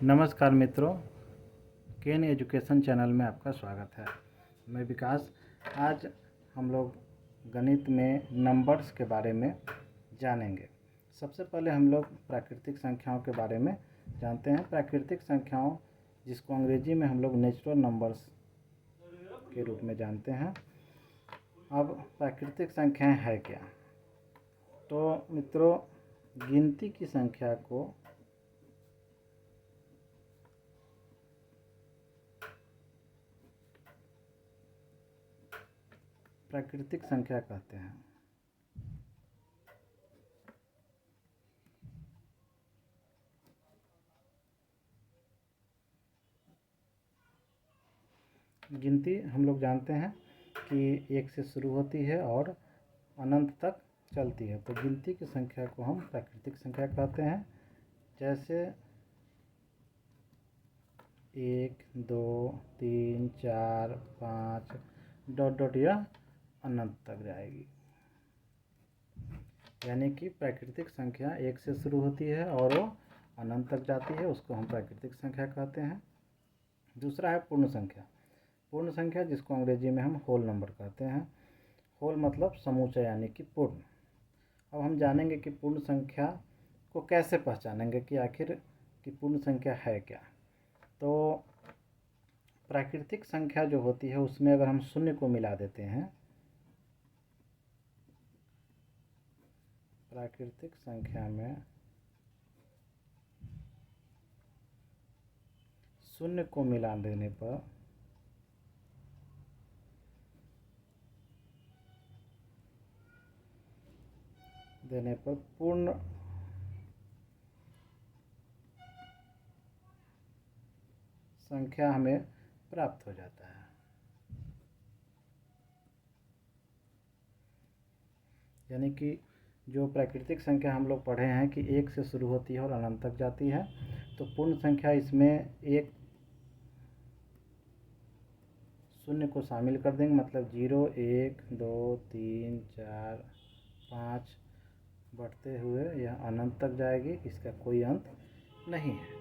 नमस्कार मित्रों, केन education channel में आपका स्वागत है। मैं विकास। आज हम लोग गणित में नंबर्स के बारे में जानेंगे। सबसे पहले हम लोग प्राकृतिक संख्याओं के बारे में जानते हैं। प्राकृतिक संख्याओं, जिसको अंग्रेजी में हम लोग नेचुरल नंबर्स के रूप में जानते हैं। अब प्राकृतिक संख्याएं है क्या? तो मित्रों, गिनती की संख्या को प्राकृतिक संख्या कहते हैं। गिनती हम लोग जानते हैं कि एक से शुरू होती है और अनंत तक चलती है। तो गिनती की संख्या को हम प्राकृतिक संख्या कहते हैं। जैसे 1, 2, 3, 4, 5 डॉट डॉट यह अनंत तक जाएगी। यानी कि प्राकृतिक संख्या एक से शुरू होती है और वो अनंत तक जाती है, उसको हम प्राकृतिक संख्या कहते हैं। दूसरा है पूर्ण संख्या। पूर्ण संख्या, जिसको अंग्रेजी में हम होल नंबर कहते हैं। होल मतलब समूचा, यानी कि पूर्ण। अब हम जानेंगे कि पूर्ण संख्या को कैसे पहचानेंगे कि आखिर कि पूर्ण संख्या है क्या। तो प्राकृतिक संख्या जो होती है उसमें अगर हम शून्य को मिला देते हैं, प्राकृतिक संख्या में शून्य को मिला देने पर पूर्ण संख्या हमें प्राप्त हो जाता है। यानी कि जो प्राकृतिक संख्या हम लोग पढ़े हैं कि एक से शुरू होती है और अनंत तक जाती है, तो पूर्ण संख्या इसमें एक शून्य को शामिल कर देंगे। मतलब 0, 1, 2, 3, 4, 5 बढ़ते हुए यह अनंत तक जाएगी, इसका कोई अंत नहीं है।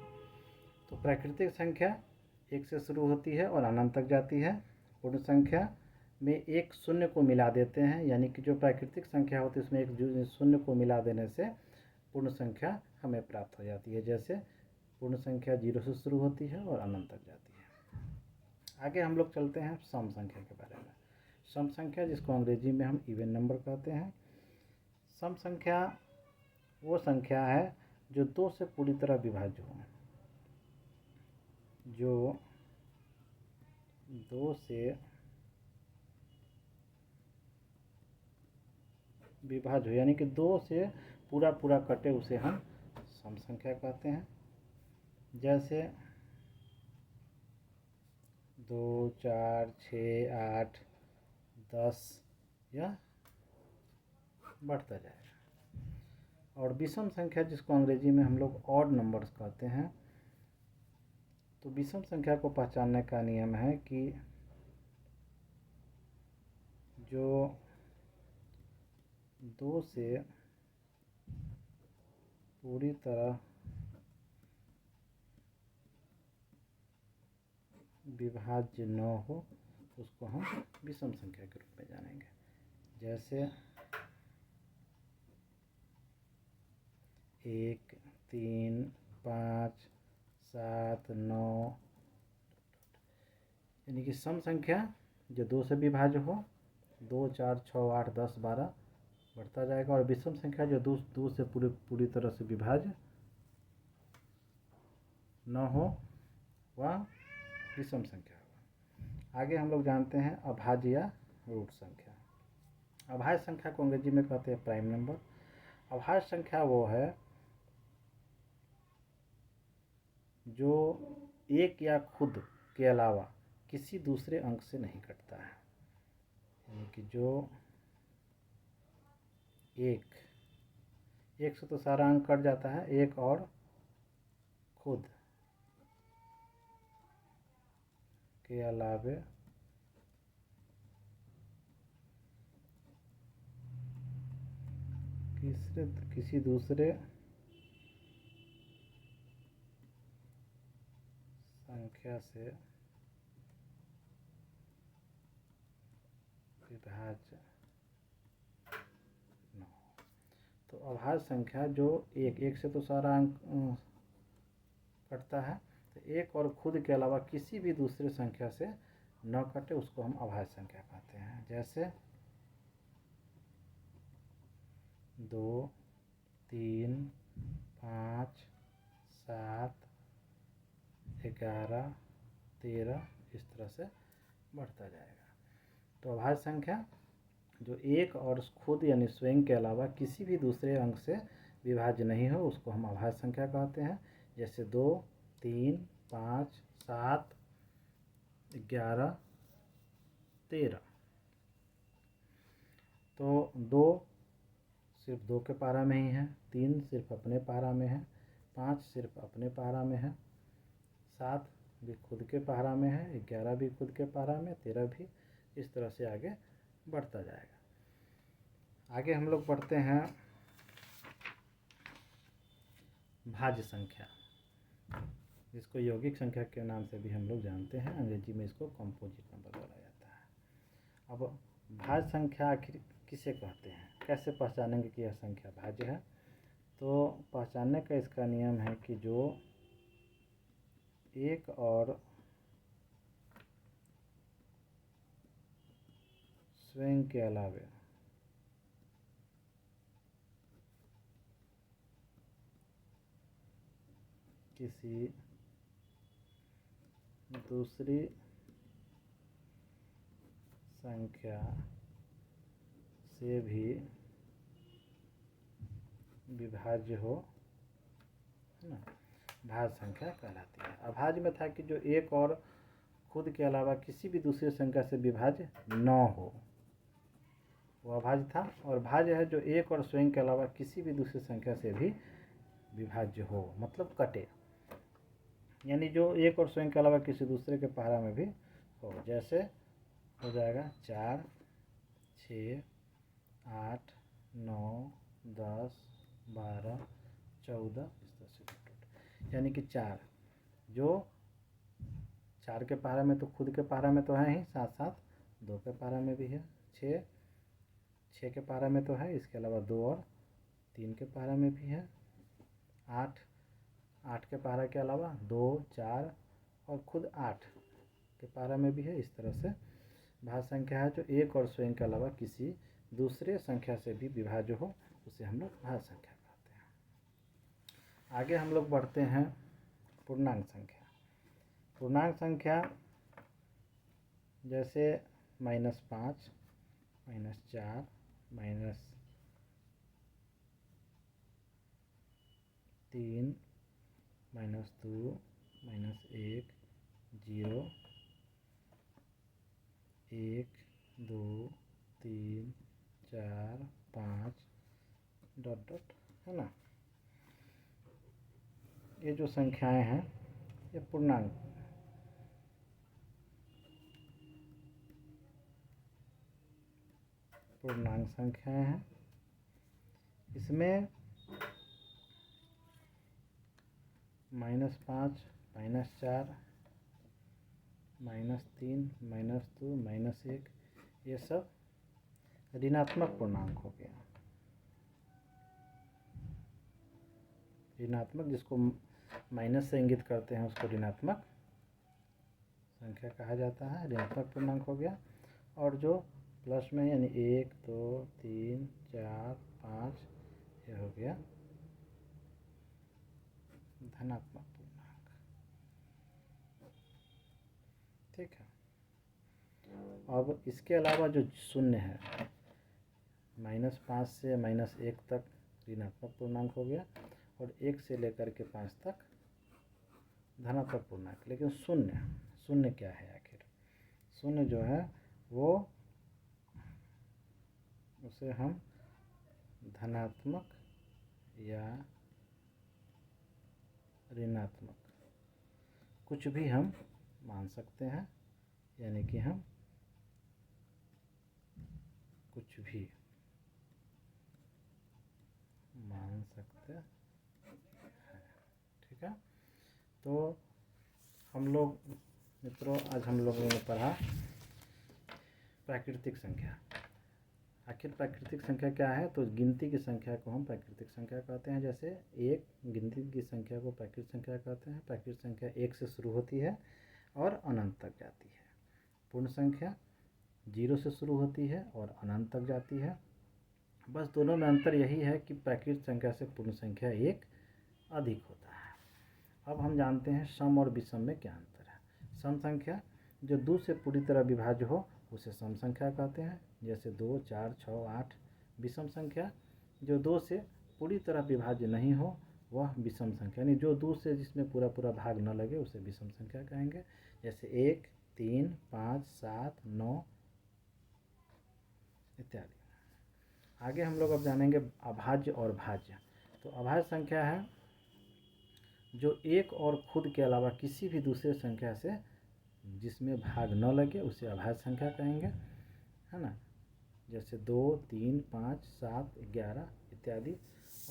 तो प्राकृतिक संख्या एक से शुरू होती है और अनंत तक जाती है। पूर्ण संख्या में एक शून्य को मिला देते हैं, यानी कि जो प्राकृतिक संख्या होती है उसमें एक शून्य को मिला देने से पूर्ण संख्या हमें प्राप्त हो जाती है। जैसे पूर्ण संख्या 0 से शुरू होती है और अनंत तक जाती है। आगे हम लोग चलते हैं सम संख्या के बारे में। सम संख्या, जिसको अंग्रेजी में हम इवन नंबर कहते हैं। सम संख्या वो संख्या है जो 2 से पूरी तरह विभाज्य हो। जो 2 से विभाज्य हो, यानी कि 2 से पूरा पूरा कटे, उसे हम सम संख्या कहते हैं। जैसे 2, 4, 6, 8, 10 यह बढ़ता जाएगा। और विषम संख्या, जिसको अंग्रेजी में हम लोग ऑड नंबर्स कहते हैं। तो विषम संख्या को पहचानने का नियम है कि जो 2 से पूरी तरह विभाज्य न हो, उसको हम विषम संख्या के रूप में जानेंगे। जैसे 1, 3, 5, 7, 9, यानी कि सम संख्या जो 2 से विभाज्य हो, 2, 4, 6, 8, 10, 12 बढ़ता जाएगा। और विषम संख्या जो 2 से पूरी तरह से विभाज्य न हो, वह विषम संख्या होगा। आगे हम लोग जानते हैं अभाज्य या रूट संख्या। अभाज्य संख्या को अंग्रेजी में कहते हैं प्राइम नंबर। अभाज्य संख्या वो है जो एक या खुद के अलावा किसी दूसरे अंक से नहीं कटता है। यानी कि जो एक से तो सारा अंक कट जाता है, एक और खुद के अलावे किसी दूसरे संख्या से विभाज्य न हो। तो अभाज्य संख्या जो एक से तो सारा अंक कटता है, तो एक और खुद के अलावा किसी भी दूसरे संख्या से न कटे उसको हम अभाज्य संख्या कहते हैं। जैसे 2, 3, 5, 7, 11, 13 इस तरह से बढ़ता जाएगा। तो अभाज्य संख्या जो एक और खुद यानी स्वयं के अलावा किसी भी दूसरे अंक से विभाज्य नहीं हो उसको हम अभाज्य संख्या कहते हैं। जैसे 2, 3, 5, 7, 11, 13। तो 2 सिर्फ 2 के पारा में ही है, 3 सिर्फ अपने पारा में है, 5 सिर्फ अपने पारा में है, 7 भी खुद के पारा में है, 11 भी खुद के पारा में, 13 भी। इस तरह से आगे बढ़ता जाएगा। आगे हम लोग बढ़ते हैं भाज्य संख्या, जिसको यौगिक संख्या के नाम से भी हम लोग जानते हैं, अंग्रेजी में इसको कंपोजिट नंबर बोला जाता है। अब भाज्य संख्या आखिर किसे कहते हैं, कैसे पहचानेंगे कि यह संख्या भाज्य है? तो पहचानने का इसका नियम है कि जो एक और स्वयं के अलावे किसी दूसरी संख्या से भी विभाज्य हो, है ना, भाज्य संख्या कहलाती है। अभाज्य में था कि जो एक और खुद के अलावा किसी भी दूसरी संख्या से विभाज्य न हो, वो अभाज्य था। और भाज्य है जो एक और स्वयं के अलावा किसी भी दूसरी संख्या से भी विभाज्य हो, मतलब कटे, यानी जो एक और स्वयं के अलावा किसी दूसरे के पारा में भी हो। जैसे हो जाएगा 4, 6, 8, 9, 10, 12, 14 इस तरह से। यानी कि 4 जो 4 के पारा में तो खुद के पारा में तो है ही, साथ साथ 2 के पारा में भी है, 6 के पारा में तो है, इसके अलावा 2 और 3 के पारा में भी है, 8 के पारा के अलावा 2, 4 और खुद 8 के पारा में भी है। इस तरह से भाज्य संख्या है जो एक और स्वयं के अलावा किसी दूसरे संख्या से भी विभाज्य हो, उसे हम लोग भाज्य संख्या कहते हैं। आगे हम लोग बढ़ते हैं पूर्णांक संख्या। पूर्णांक संख्या जैसे -5, -4, -3, -2, -1, 0, 1, 2, 3, 4, 5 ... है ना। ये जो संख्याएं हैं ये पूर्णांक संख्याएं हैं। इसमें -5, -4, -3, -2, -1 ये सब ऋणात्मक पूर्णांक हो गया। ऋणात्मक जिसको माइनस से इंगित करते हैं उसको ऋणात्मक संख्या कहा जाता है, ऋणात्मक पूर्णांक हो गया। और जो प्लस में यानी 1, 2, 3, 4, 5 ये हो गया धनात्मक पूर्णांक। ठीक है। अब इसके अलावा जो शून्य है, -5 से -1 तक ऋणात्मक पूर्णांक हो गया, और 1 से लेकर के 5 तक धनात्मक पूर्णांक। लेकिन शून्य क्या है आखिर? शून्य जो है वो उसे हम धनात्मक या ऋणात्मक कुछ भी हम मान सकते हैं, यानी कि हम कुछ भी मान सकते हैं। ठीक है। तो हम लोग मित्रों आज हम लोगों ने पढ़ा प्राकृतिक संख्या। आखिर प्राकृतिक संख्या क्या है? तो गिनती की संख्या को हम प्राकृतिक संख्या कहते हैं। जैसे एक गिनती की संख्या को प्राकृतिक संख्या कहते हैं। प्राकृतिक संख्या एक से शुरू होती है और अनंत तक जाती है। पूर्ण संख्या 0 से शुरू होती है और अनंत तक जाती है। बस दोनों में अंतर यही है कि प्राकृतिक संख्या से पूर्ण संख्या एक अधिक होता है। अब हम जानते हैं सम और विषम में क्या अंतर है। सम संख्या जो 2 से पूरी तरह विभाज्य हो उसे सम संख्या कहते हैं, जैसे 2, 4, 6, 8। विषम संख्या जो 2 से पूरी तरह विभाज्य नहीं हो वह विषम संख्या, यानी जो 2 से जिसमें पूरा पूरा भाग न लगे उसे विषम संख्या कहेंगे। जैसे 1, 3, 5, 7, 9 इत्यादि। आगे हम लोग अब जानेंगे अभाज्य और भाज्य। तो अभाज्य संख्या है जो एक और खुद के अलावा किसी भी दूसरे संख्या से जिसमें भाग न लगे उसे अभाज्य संख्या कहेंगे, है ना। जैसे 2, 3, 5, 7, 11 इत्यादि।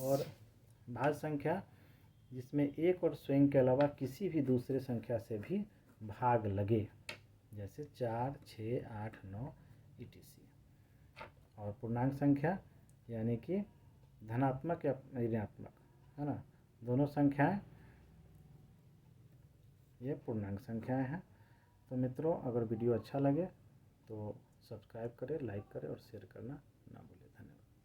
और भाज्य संख्या जिसमें एक और स्वयं के अलावा किसी भी दूसरे संख्या से भी भाग लगे, जैसे 4, 6, 8, 9 etc। और पूर्णांक संख्या यानी कि धनात्मक या ऋणात्मक, है ना, दोनों संख्याएं ये पूर्णांक संख्याएं हैं। तो मित्रों अगर वीडियो अच्छा लगे तो सब्सक्राइब करें, लाइक करें और शेयर करना ना भूलें।